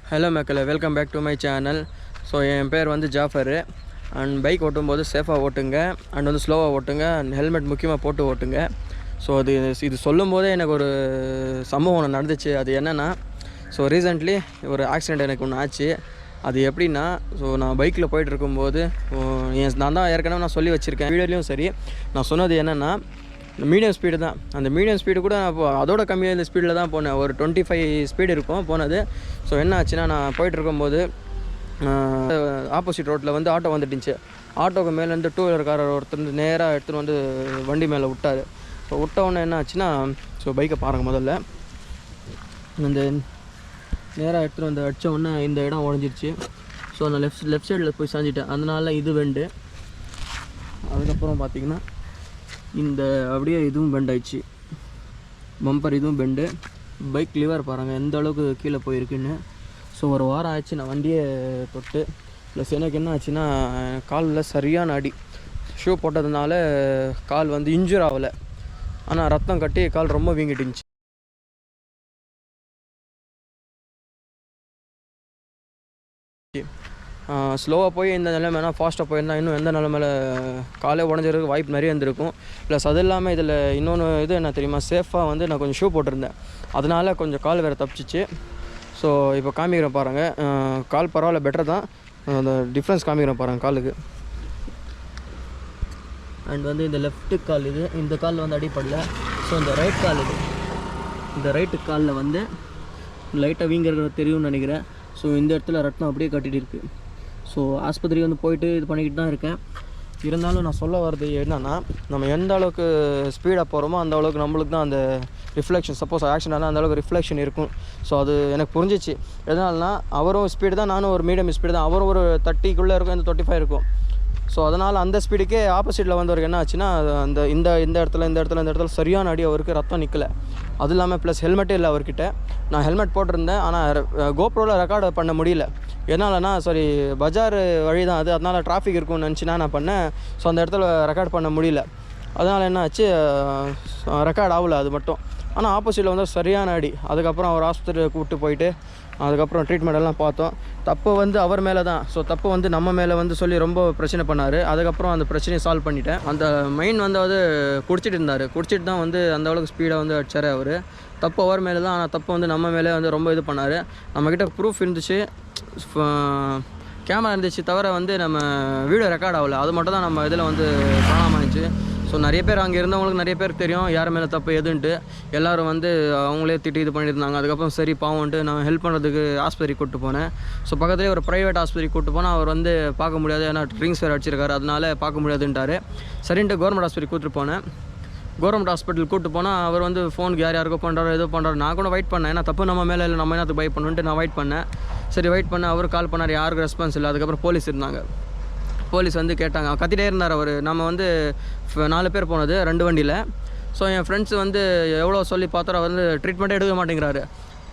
Hello மக்களே, welcome back to my channel. So என் பேர் வந்து ஜாஃபர். அண்ட் பைக் ஓட்டும்போது சேஃபாக ஓட்டுங்க, அண்ட் வந்து ஸ்லோவாக ஓட்டுங்க, அண்ட் ஹெல்மெட் முக்கியமாக போட்டு ஓட்டுங்க. ஸோ இது சொல்லும் போதே எனக்கு ஒரு சம்பவம் ஒன்று நடந்துச்சு. அது என்னென்னா, ஸோ ரீசெண்ட்லி ஒரு ஆக்சிடெண்ட் எனக்கு ஒன்று ஆச்சு. அது எப்படின்னா, ஸோ நான் பைக்கில் போயிட்டு இருக்கும்போது நான் தான் ஏற்கனவே நான் சொல்லி வச்சுருக்கேன் வீடியோலையும் சரி. நான் சொன்னது என்னென்னா, மீடியம் ஸ்பீடு தான். அந்த மீடியம் ஸ்பீடு கூட நான் அதோட கம்மியாக இந்த ஸ்பீடில் தான் போனேன். ஒரு 25 ஸ்பீடு இருக்கும் போனது. ஸோ என்ன ஆச்சுன்னா, நான் போயிட்டு இருக்கும்போது ஆப்போசிட் ரோட்டில் வந்து ஆட்டோ வந்துட்டுச்சு. ஆட்டோக்கு மேலேருந்து டூ வீலர் காரர் ஒருத்தர் நேராக எடுத்துகிட்டு வந்து வண்டி மேலே விட்டார். ஸோ விட்டவுடனே என்ன ஆச்சுன்னா, ஸோ பைக்கை பாருங்கள், முதல்ல இந்த நேராக எடுத்துகிட்டு வந்து அடித்த உடனே இந்த இடம் உடஞ்சிருச்சு. ஸோ நான் லெஃப்ட் சைடில் போய் சாஞ்சிட்டேன். அதனால இது பெண்டு. அதுக்கப்புறம் பார்த்திங்கன்னா இந்த அப்படியே இதுவும் பெண்ட் ஆயிடுச்சு, பம்பர் இதுவும் பெண்டு. பைக் லிவர் பாருங்கள் எந்த அளவுக்கு கீழே போயிருக்குன்னு. ஸோ ஒரு வாரம் ஆச்சு நான் வண்டியே தொட்டு. ப்ளஸ் எனக்கு என்ன ஆச்சுன்னா, காலில் சரியான அடி. ஷூ போட்டதுனால கால் வந்து இன்ஜூர் ஆகலை, ஆனால் ரத்தம் கட்டி கால் ரொம்ப வீங்கிட்டுருந்துச்சு. ஸ்லோவாக போய் இந்த நிலைமைனா ஃபாஸ்ட்டாக போயிருந்தால் இன்னும் எந்த நிலைமையில் காலே உடஞ்சிருக்கு வாய்ப்பு நிறைய இருந்திருக்கும். ப்ளஸ் அது இல்லாமல் இதில் இன்னொன்று இது என்ன தெரியுமா, சேஃபாக வந்து நான் கொஞ்சம் ஷூ போட்டிருந்தேன், அதனால் கொஞ்சம் கால் வேறு தப்பிச்சிச்சு. ஸோ இப்போ காமிக்கிறேன் பாருங்கள், கால் பரவாயில்ல, பெட்டர் தான். அந்த டிஃப்ரென்ஸ் காமிக்கிறேன் பாருங்கள் காலுக்கு. அண்ட் வந்து இந்த லெஃப்ட்டு கால் இது, இந்த காலில் வந்து அடிப்படல. ஸோ இந்த ரைட் கால் இது, இந்த ரைட்டு காலில் வந்து லைட்டாக வீங்கிறது தெரியும்னு நினைக்கிறேன். ஸோ இந்த இடத்துல ரத்தம் அப்படியே கட்டிகிட்டு இருக்குது. ஸோ ஆஸ்பத்திரி வந்து போயிட்டு இது பண்ணிக்கிட்டு தான் இருக்கேன். இருந்தாலும் நான் சொல்ல வர்றது என்னென்னா, நம்ம எந்த அளவுக்கு ஸ்பீடாக போகிறோமோ அந்த அளவுக்கு நம்மளுக்கு தான் அந்த ரிஃப்ளெக்ஷன், சப்போஸ் ஆக்சிடென்ட் ஆனால் அந்த அளவுக்கு ரிஃப்ளெக்ஷன் இருக்கும். ஸோ அது எனக்கு புரிஞ்சிச்சு. எதனால்னா, அவரும் ஸ்பீடு தான், நானும் ஒரு மீடியம் ஸ்பீடு தான். அவரும் ஒரு 30க்குள்ளே இருக்கும், இந்த 25 இருக்கும். ஸோ அதனால் அந்த ஸ்பீடுக்கே ஆப்போசிட்டில் வந்தவருக்கு என்ன ஆச்சுன்னா, அந்த இந்த இடத்துல சரியான அடி, அவருக்கு ரத்தம் நிற்கலை. அது இல்லாமல் ப்ளஸ் ஹெல்மெட்டே இல்லை அவர்கிட்ட. நான் ஹெல்மெட் போட்டிருந்தேன், ஆனால் கோப்ரோவில் ரெக்கார்டு பண்ண முடியல. என்னாலனா, சாரி, பஜார் வழி தான் அது, அதனால் டிராஃபிக் இருக்கும்னு நினச்சினா நான் பண்ணேன். ஸோ அந்த இடத்துல ரெக்கார்ட் பண்ண முடியல. அதனால் என்ன ஆச்சு, ரெக்கார்ட் ஆகலை அது மட்டும். ஆனால் ஆப்போசிட்டில் வந்து சரியான அடி. அதுக்கப்புறம் அவர் ஆஸ்பத்திரியில் கூப்பிட்டு போயிட்டு அதுக்கப்புறம் ட்ரீட்மெண்ட் எல்லாம் பார்த்தோம். தப்பு வந்து அவர் மேலே தான். ஸோ தப்பு வந்து நம்ம மேலே வந்து சொல்லி ரொம்ப பிரச்சனை பண்ணார். அதுக்கப்புறம் அந்த பிரச்சனையை சால்வ் பண்ணிட்டேன். அந்த மெயின் வந்து குடிச்சிட்டு இருந்தார். குடிச்சிட்டு தான் வந்து அந்த அளவுக்கு ஸ்பீடாக வந்து அடிச்சார் அவர். தப்பு அவர் மேலே தான், ஆனால் தப்பு வந்து நம்ம மேலே வந்து ரொம்ப இது பண்ணார். நம்மக்கிட்ட ப்ரூஃப் இருந்துச்சு, கேமரா இருந்துச்சு, தவிர வந்து நம்ம வீடியோ ரெக்கார்ட் ஆகலை. அது மட்டும் தான் நம்ம இதில் வந்து காணாமல் இருந்துச்சு. ஸோ நிறைய பேர் அங்கே இருந்தவங்களுக்கு நிறைய பேருக்கு தெரியும் யார் மேலே தப்பு எதுன்ட்டு. எல்லோரும் வந்து அவங்களே திட்டி இது பண்ணியிருந்தாங்க. அதுக்கப்புறம் சரி பாவம்ன்ட்டு நான் ஹெல்ப் பண்ணுறதுக்கு ஆஸ்பத்திரி கூப்பிட்டு போனேன். ஸோ பக்கத்துலேயே ஒரு ப்ரைவேட் ஆஸ்பத்திரி கூப்பிட்டு போனால் அவர் வந்து பார்க்க முடியாது, ஏன்னா ட்ரிங்க்ஸ் வேறு அடிச்சிருக்காரு, அதனால பார்க்க முடியாதுன்ட்டார். சரின்ட்டு கவர்மெண்ட் ஆஸ்பத்திரி கூப்பிட்டு போனேன். கவர்மெண்ட் ஹாஸ்பிட்டல் கூப்பிட்டு போனால் அவர் வந்து ஃபோனுக்கு யாருக்கோ பண்ணுறாரோ ஏதோ பண்ணுறாரு. நான் கூட வெயிட் பண்ணேன், ஏன்னா தப்பு நம்ம மேலே இல்லை, நம்ம என்னத்துக்கு பை பண்ணுன்ட்டு நான் வெயிட் பண்ணேன். சரி வெயிட் பண்ணேன், அவர் கால் பண்ணார், யாருக்கும் ரெஸ்பான்ஸ் இல்லை. அதுக்கப்புறம் போலீஸ் இருந்தாங்க. போலீஸ் வந்து கேட்டாங்க, கத்திட்டே இருந்தார் அவர். நம்ம வந்து 4 பேர் போனது 2 வண்டியில். ஸோ என் ஃப்ரெண்ட்ஸ் வந்து எவ்வளோ சொல்லி பார்த்தாரோ அவர் வந்து ட்ரீட்மெண்ட்டே எடுக்க மாட்டேங்கிறாரு.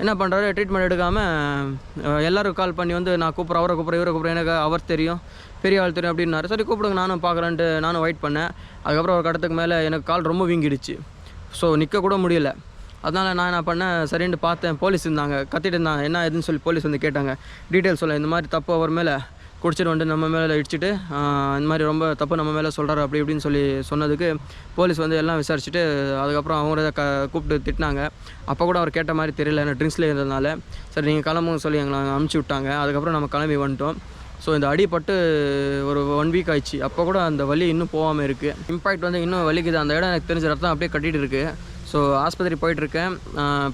என்ன பண்ணுறாரு, ட்ரீட்மெண்ட் எடுக்காமல் எல்லோரும் கால் பண்ணி வந்து நான் கூப்பிட்றேன், அவரை கூப்பிட்றேன், இவரை கூப்பிட்றேன், எனக்கு அவர் தெரியும், பெரிய ஆள் தெரியும் அப்படின்னாரு. சரி கூப்பிடுங்க, நானும் பார்க்குறேன்ட்டு நானும் வெயிட் பண்ணேன். அதுக்கப்புறம் ஒரு கடத்துக்கு மேலே எனக்கு கால் ரொம்ப வீங்கிடுச்சு. ஸோ நிற்க கூட முடியல. அதனால் நான் என்ன பண்ணேன், சரின்ட்டு பார்த்தேன். போலீஸ் இருந்தாங்க, கத்திட்டு இருந்தாங்க. என்ன எதுன்னு சொல்லி போலீஸ் வந்து கேட்டாங்க, டீட்டெயில்ஸ் சொல்ல. இந்த மாதிரி தப்பு அவர் மேலே குடிச்சிட்டு வந்து நம்ம மேலே இடிச்சிட்டு இந்த மாதிரி ரொம்ப தப்பு நம்ம மேலே சொல்கிறாரு அப்படி இப்படின்னு சொல்லி சொன்னதுக்கு போலீஸ் வந்து எல்லாம் விசாரிச்சுட்டு அதுக்கப்புறம் அவங்கள கூப்பிட்டு திட்டினாங்க. அப்போ கூட அவர் கேட்ட மாதிரி தெரியல, ஏன்னா ட்ரிங்க்ஸில் இருந்ததுனால. சரி நீங்கள் கிளம்புங்க சொல்லி எங்களை அனுப்பிச்சி விட்டாங்க. அதுக்கப்புறம் நம்ம கிளம்பி வந்துட்டோம். ஸோ இந்த அடிப்பட்டு ஒரு 1 வீக் ஆயிடுச்சு. அப்போ கூட அந்த வலி இன்னும் போகாமல் இருக்குது. இம்பாக்ட் வந்து இன்னும் வலிக்குது. அந்த இடம் எனக்கு தெரிஞ்ச ரத்தம் அப்படியே கட்டிகிட்டு இருக்குது. ஸோ ஆஸ்பத்திரி போயிட்டுருக்கேன்.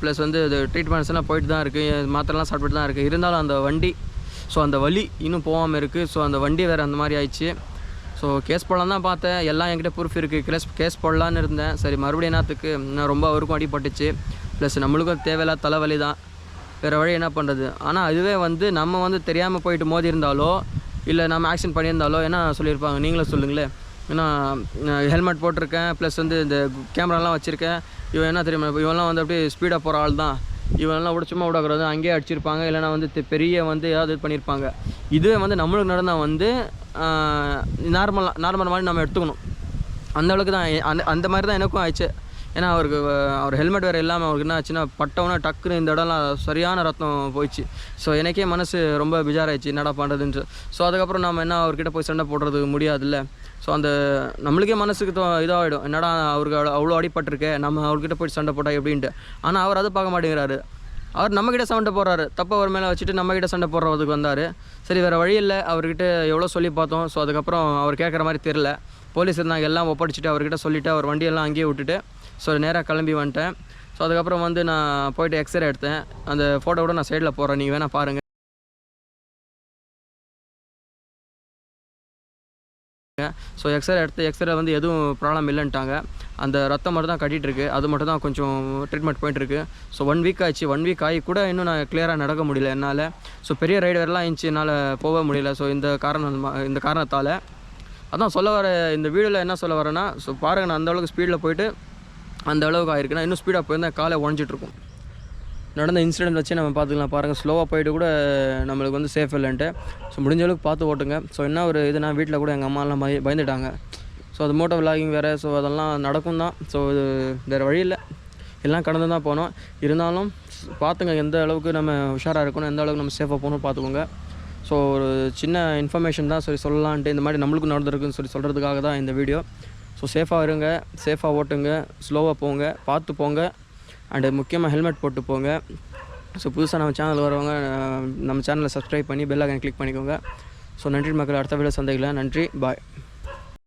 ப்ளஸ் வந்து இது ட்ரீட்மெண்ட்ஸ் எல்லாம் போயிட்டு தான் இருக்குது, மாத்திரைலாம் சாப்பிட்டு தான் இருக்குது. இருந்தாலும் அந்த வண்டி, ஸோ அந்த வலி இன்னும் போகாமல் இருக்குது. ஸோ அந்த வண்டி வேறு அந்த மாதிரி ஆயிடுச்சு. ஸோ கேஸ் போடலாம் தான் பார்த்தேன், எல்லாம் என்கிட்ட ப்ரூஃப் இருக்குது. கேஸ் போடலான்னு இருந்தேன். சரி மறுபடியும் என்னத்துக்கு, இன்னும் ரொம்ப அவருக்கும் அடிப்பட்டுச்சு. ப்ளஸ் நம்மளுக்கும் தேவையில்லாத தலைவலி தான், வேறு வழி என்ன பண்ணுறது. ஆனால் அதுவே வந்து நம்ம வந்து தெரியாமல் போயிட்டு மோதி இருந்தாலோ இல்லை நம்ம ஆக்சிடென்ட் பண்ணியிருந்தாலோ என்ன சொல்லியிருப்பாங்க, நீங்களும் சொல்லுங்களேன். ஏன்னா ஹெல்மெட் போட்டிருக்கேன், ப்ளஸ் வந்து இந்த கேமராலாம் வச்சுருக்கேன். இவன் என்ன தெரியுமா, இவன்லாம் வந்து அப்படியே ஸ்பீடாக போகிற ஆள் தான், இவனெல்லாம் சும்மா விடக்கூடாது, அங்கேயே அடிச்சிருப்பாங்க, இல்லைனா வந்து பெரிய வந்து ஏதாவது இது பண்ணியிருப்பாங்க. இதுவே வந்து நம்மளுக்கு நடந்தால் வந்து நார்மல் மாதிரி நம்ம எடுத்துக்கணும். அந்த அளவுக்கு தான் அந்த மாதிரி தான் எனக்கும் ஆயிடுச்சு. ஏன்னா அவர் ஹெல்மெட் வேறு இல்லாமல் அவருக்கு என்ன ஆச்சுன்னா பட்டவுன்னா டக்குன்னு இந்த இடம்லாம் சரியான ரத்தம் போயிடுச்சு. ஸோ எனக்கே மனசு ரொம்ப பிஜாராயிடுச்சு என்னடா பண்ணுறதுன்ட்டு. ஸோ அதுக்கப்புறம் நம்ம என்ன அவர்கிட்ட போய் சண்டை போடுறது முடியாதுல்ல. ஸோ அந்த நம்மளுக்கே மனசுக்கு இதாகிடும், என்னடா அவருக்கு அவ்வளோ அடிபட்டிருக்கு, நம்ம அவர்கிட்ட போய் சண்டை போட்டால் எப்படின்ட்டு. ஆனால் அவர் அதை பார்க்க மாட்டேங்கிறாரு. அவர் நம்மக்கிட்ட சண்டை போடுறாரு, தப்பை அவர் மேலே வச்சுட்டு நம்மக்கிட்ட சண்டை போடுறதுக்கு வந்தார். சரி வேறு வழி இல்லை, அவர்கிட்ட எவ்வளோ சொல்லி பார்த்தோம். ஸோ அதுக்கப்புறம் அவர் கேட்குற மாதிரி தெரில. போலீஸ் இருந்தாங்க, எல்லாம் ஒப்படைச்சிட்டு அவர்கிட்ட சொல்லிவிட்டு அவர் வண்டியெல்லாம் அங்கேயே விட்டுட்டு ஸோ நேராக கிளம்பி வந்துட்டேன். ஸோ அதுக்கப்புறம் வந்து நான் போய்ட்டு எக்ஸ்ரே எடுத்தேன். அந்த ஃபோட்டோ கூட நான் சைடில் போடுறேன், நீங்கள் வேணால் பாருங்கள். ஸோ எக்ஸ்ரே வந்து எதுவும் ப்ராப்ளம் இல்லைன்ட்டாங்க. அந்த ரத்தம் மட்டும் தான் கட்டிகிட்டு இருக்குது, அது மட்டும் தான் கொஞ்சம் ட்ரீட்மெண்ட் போயிட்டுருக்கு. ஸோ 1 வீக் ஆச்சு. 1 வீக் ஆகி கூட இன்னும் நான் கிளியராக நடக்க முடியல என்னால். ஸோ பெரிய ரைடு வரலாம் இருந்துச்சு, என்னால் போக முடியல. ஸோ இந்த காரணத்தால் அதான் சொல்ல வர இந்த வீடியோவில் என்ன சொல்ல வரேன்னா, ஸோ பாருங்கள், நான் அந்தளவுக்கு ஸ்பீடில் போயிட்டு அந்த அளவுக்கு ஆகிருக்குன்னா இன்னும் ஸ்பீடாக போயிருந்தால் காலை உடஞ்சிட்ருக்கும். நடந்த இன்சிடென்ட் வச்சு நம்ம பார்த்துக்கலாம். பாருங்கள், ஸ்லோவாக போயிட்டு கூட நம்மளுக்கு வந்து சேஃப் இல்லைன்ட்டு. ஸோ முடிஞ்ச அளவுக்கு பார்த்து ஓட்டுங்க. ஸோ என்ன ஒரு இதுனா வீட்டில் கூட எங்கள் அம்மாலாம் பயந்துட்டாங்க. ஸோ அது மோட்டோ விலாகிங் வேறு, ஸோ அதெல்லாம் நடக்கும் தான். ஸோ இது வேறு வழி இல்லை, எல்லாம் கடந்து தான் போனோம். இருந்தாலும் பார்த்துங்க, எந்த அளவுக்கு நம்ம உஷாராக இருக்கணும், எந்த அளவுக்கு நம்ம சேஃபாக போகணும் பார்த்துக்கோங்க. ஸோ ஒரு சின்ன இன்ஃபர்மேஷன் தான் சொல்லலான்ட்டு, இந்த மாதிரி நம்மளுக்கு நடந்திருக்குன்னு சொல்கிறதுக்காக தான் இந்த வீடியோ. ஸோ சேஃபாக இருங்க, சேஃபாக ஓட்டுங்க, ஸ்லோவாக போங்க, பார்த்து போங்க, அண்டு முக்கியமாக ஹெல்மெட் போட்டு போங்க. ஸோ புதுசாக நம்ம சேனல் வரவங்க நம்ம சேனலை சப்ஸ்கிரைப் பண்ணி பெல் ஐகானை கிளிக் பண்ணிக்கோங்க. ஸோ நன்றி மக்கள், அடுத்த வீடியோ சந்திக்கலாம். நன்றி, பாய்.